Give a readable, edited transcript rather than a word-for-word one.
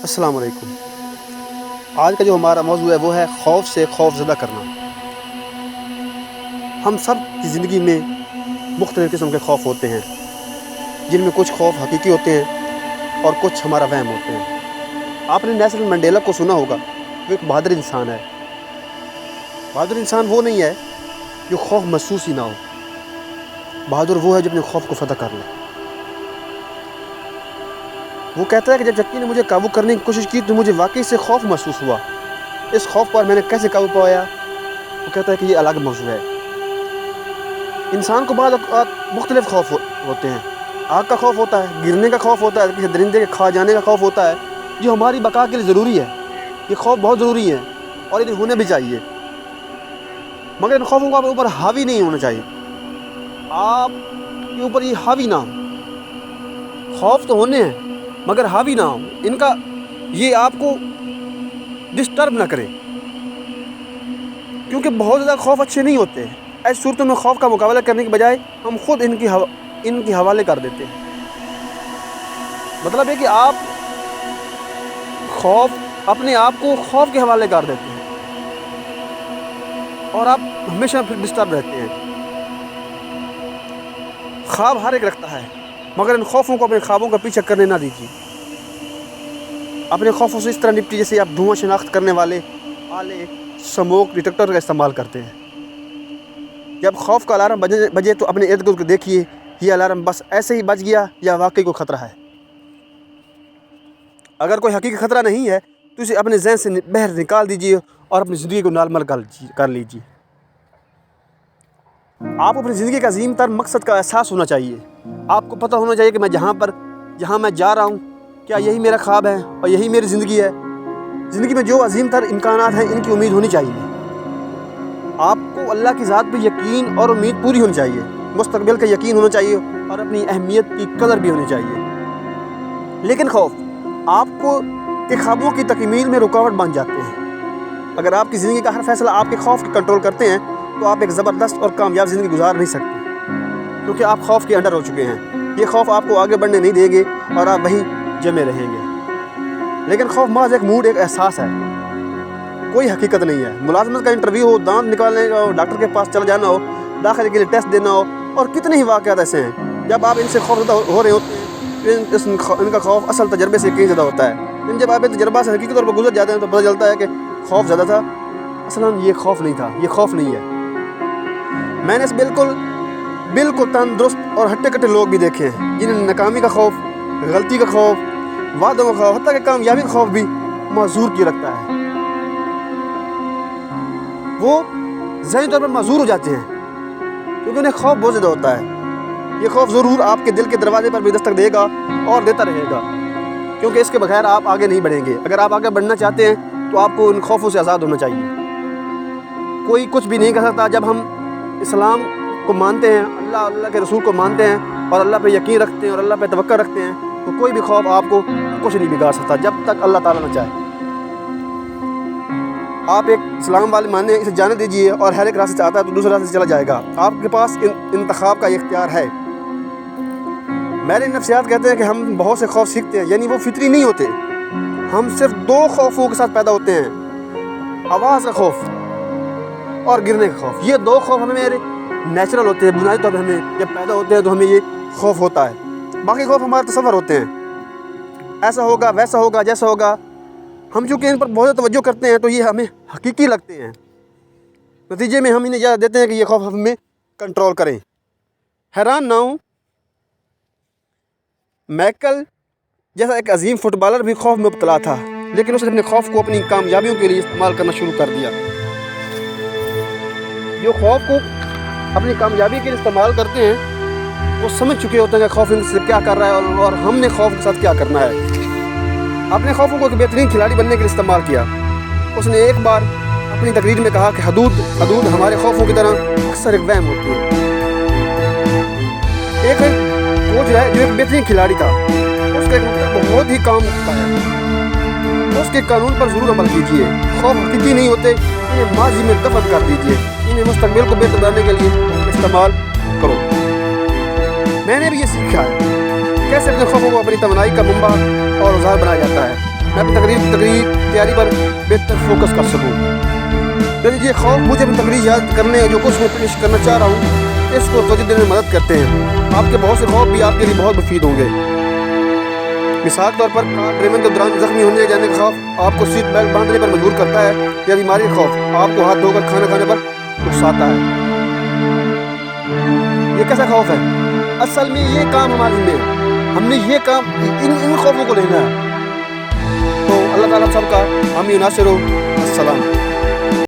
السلام علیکم۔ آج کا جو ہمارا موضوع ہے وہ ہے خوف سے خوف زدہ کرنا۔ ہم سب کی زندگی میں مختلف قسم کے خوف ہوتے ہیں، جن میں کچھ خوف حقیقی ہوتے ہیں اور کچھ ہمارا وہم ہوتے ہیں۔ آپ نے نیلسن منڈیلا کو سنا ہوگا، وہ ایک بہادر انسان ہے۔ بہادر انسان وہ نہیں ہے جو خوف محسوس ہی نہ ہو، بہادر وہ ہے جو اپنے خوف کو فتح کر لے۔ وہ کہتا ہے کہ جب چکی نے مجھے قابو کرنے کی کوشش کی تو مجھے واقعی سے خوف محسوس ہوا۔ اس خوف پر میں نے کیسے قابو پایا؟ وہ کہتا ہے کہ یہ الگ موضوع ہے۔ انسان کو بعض اوقات مختلف خوف ہوتے ہیں۔ آگ کا خوف ہوتا ہے، گرنے کا خوف ہوتا ہے، کسی درندے کے کھا جانے کا خوف ہوتا ہے، جو ہماری بقا کے لیے ضروری ہے۔ یہ خوف بہت ضروری ہے اور انہیں ہونے بھی چاہیے، مگر ان خوفوں کو آپ اوپر حاوی نہیں ہونا چاہیے۔ آپ کے اوپر یہ حاوی نہ ہو۔ خوف تو ہونے ہیں مگر حاوی نہ ہو، ان کا یہ آپ کو ڈسٹرب نہ کرے، کیونکہ بہت زیادہ خوف اچھے نہیں ہوتے۔ ایسی صورتوں میں خوف کا مقابلہ کرنے کے بجائے ہم خود ان کی حوالے کر دیتے ہیں۔ مطلب ہے کہ آپ اپنے آپ کو خوف کے حوالے کر دیتے ہیں اور آپ ہمیشہ پھر ڈسٹرب رہتے ہیں۔ خواب ہر ایک رکھتا ہے، مگر ان خوفوں کو اپنے خوابوں کا پیچھا کرنے نہ دیجیے۔ اپنے خوفوں سے اس طرح نپٹی جیسے آپ دھواں شناخت کرنے والے آلے سموک ڈیٹیکٹر کا استعمال کرتے ہیں۔ جب خوف کا الارم بجے تو اپنے ارد گرد کو دیکھیے، یہ الارم بس ایسے ہی بج گیا یا واقعی کوئی خطرہ ہے۔ اگر کوئی حقیقی خطرہ نہیں ہے تو اسے اپنے ذہن سے باہر نکال دیجیے اور اپنی زندگی کو نارمل کر لیجیے۔ آپ کو اپنی زندگی کا عظیم تر مقصد کا احساس ہونا چاہیے۔ آپ کو پتہ ہونا چاہیے کہ میں جہاں میں جا رہا ہوں، کیا یہی میرا خواب ہے اور یہی میری زندگی ہے؟ زندگی میں جو عظیم تر امکانات ہیں ان کی امید ہونی چاہیے۔ آپ کو اللہ کی ذات پہ یقین اور امید پوری ہونی چاہیے، مستقبل کا یقین ہونا چاہیے اور اپنی اہمیت کی قدر بھی ہونی چاہیے۔ لیکن خوف آپ کو کے خوابوں کی تکمیل میں رکاوٹ بن جاتے ہیں۔ اگر آپ کی زندگی کا ہر فیصلہ آپ کے خوف کی کنٹرول کرتے ہیں تو آپ ایک زبردست اور کامیاب زندگی گزار نہیں سکتے، کیونکہ آپ خوف کے انڈر ہو چکے ہیں۔ یہ خوف آپ کو آگے بڑھنے نہیں دیں گے اور آپ وہیں جمے رہیں گے۔ لیکن خوف محض ایک موڈ، ایک احساس ہے، کوئی حقیقت نہیں ہے۔ ملازمت کا انٹرویو ہو، دانت نکالنے کا ہو، ڈاکٹر کے پاس چلا جانا ہو، داخلے کے لیے ٹیسٹ دینا ہو، اور کتنے ہی واقعات ایسے ہیں جب آپ ان سے خوف زدہ ہو رہے ہوتے ہیں۔ ان کا خوف اصل تجربے سے کہیں زیادہ ہوتا ہے۔ جب آپ تجربہ سے حقیقی طور پر گزر جاتے ہیں تو پتہ چلتا ہے کہ خوف زیادہ تھا، اصلاً یہ خوف نہیں تھا، یہ خوف نہیں ہے۔ میں نے اس بالکل تندرست اور ہٹے کٹے لوگ بھی دیکھے ہیں جنہوں نے ناکامی کا خوف، غلطی کا خوف، وعدوں کا خوف، حتیٰ کہ کامیابی کا خوف بھی معذور کیے رکھتا ہے۔ وہ ذہنی طور پر معذور ہو جاتے ہیں کیونکہ انہیں خوف بہت زیادہ ہوتا ہے۔ یہ خوف ضرور آپ کے دل کے دروازے پر بھی دستک دے گا اور دیتا رہے گا، کیونکہ اس کے بغیر آپ آگے نہیں بڑھیں گے۔ اگر آپ آگے بڑھنا چاہتے ہیں تو آپ کو ان خوفوں سے آزاد ہونا چاہیے۔ کوئی کچھ بھی نہیں کر سکتا۔ جب ہم اسلام کو مانتے ہیں، اللہ کے رسول کو مانتے ہیں اور اللہ پہ یقین رکھتے ہیں اور اللہ پہ توقع رکھتے ہیں تو کوئی بھی خوف آپ کو کچھ نہیں بگاڑ سکتا جب تک اللہ تعالیٰ نہ چاہے۔ آپ ایک اسلام والے ماننے اسے جانے دیجیے، اور ہر ایک راستے سے آتا ہے تو دوسرے راستے سے چلا جائے گا۔ آپ کے پاس انتخاب کا اختیار ہے۔ میرے نفسیات کہتے ہیں کہ ہم بہت سے خوف سیکھتے ہیں، یعنی وہ فطری نہیں ہوتے۔ ہم صرف دو خوفوں کے ساتھ پیدا ہوتے ہیں، آواز کا خوف اور گرنے کا خوف۔ یہ دو خوف ہمیں نیچرل ہوتے ہیں، بنیادی طور پر ہمیں جب پیدا ہوتے ہیں تو ہمیں یہ خوف ہوتا ہے۔ باقی خوف ہمارے تصور ہوتے ہیں، ایسا ہوگا، ویسا ہوگا، جیسا ہوگا۔ ہم چونکہ ان پر بہت زیادہ توجہ کرتے ہیں تو یہ ہمیں حقیقی لگتے ہیں، نتیجے میں ہم انہیں اجازت دیتے ہیں کہ یہ خوف ہمیں کنٹرول کریں۔ حیران نہ ہوں، مائیکل جیسا ایک عظیم فٹ بالر بھی خوف میں مبتلا تھا، لیکن اس نے اپنے خوف کو اپنی کامیابیوں کے لیے استعمال کرنا شروع کر دیا۔ جو خوف کو اپنی کامیابی کے لیے استعمال کرتے ہیں وہ سمجھ چکے ہوتے ہیں کہ خوف ان سے کیا کر رہا ہے اور ہم نے خوف کے ساتھ کیا کرنا ہے۔ اپنے خوفوں کو ایک بہترین کھلاڑی بننے کے لیے استعمال کیا۔ اس نے ایک بار اپنی تقریر میں کہا کہ حدود ہمارے خوفوں کی طرح اکثر ایک وہم ہوتی ہے۔ ایک کوچ ہے جو ایک بہترین کھلاڑی تھا، اس کا ایک بہت ہی کام کا ہے، اس کے قانون پر ضرور عمل کیجیے۔ خوف حقیقی نہیں ہوتے، انہیں ماضی میں دفن کر دیجیے، انہیں مستقبل کو بہتر بنانے کے لیے استعمال کرو۔ میں نے بھی یہ سیکھا ہے کیسے اپنے خوفوں کو اپنی توانائی کا منبع اور اوزار بنایا جاتا ہے۔ میں اپنی تقریر تیاری پر بہتر فوکس کر سکوں. لیکن یہ خوف مجھے اپنی تقریر یاد کرنے جو کچھ میں پیش کرنا چاہ رہا ہوں اس کو توجہ دینے میں مدد کرتے ہیں. آپ کے بہت سے خوف بھی آپ کے لیے بہت مفید ہوں گے. مثال کے طور پر کار ڈرائیونگ کے دوران زخمی ہونے جانے کا خوف آپ کو سیٹ بیلٹ باندھنے پر مجبور کرتا ہے, یا بیماری کا خوف آپ کو ہاتھ دھو کر کھانا کھانے پر اکساتا ہے. یہ کیسا خوف ہے؟ اصل میں یہ کام ہمارے ذمہ ہے, ہم نے یہ کام ان خوفوں کو لینا ہے. تو اللہ تعالیٰ سب کا حامی و ناصر ہو. السلام.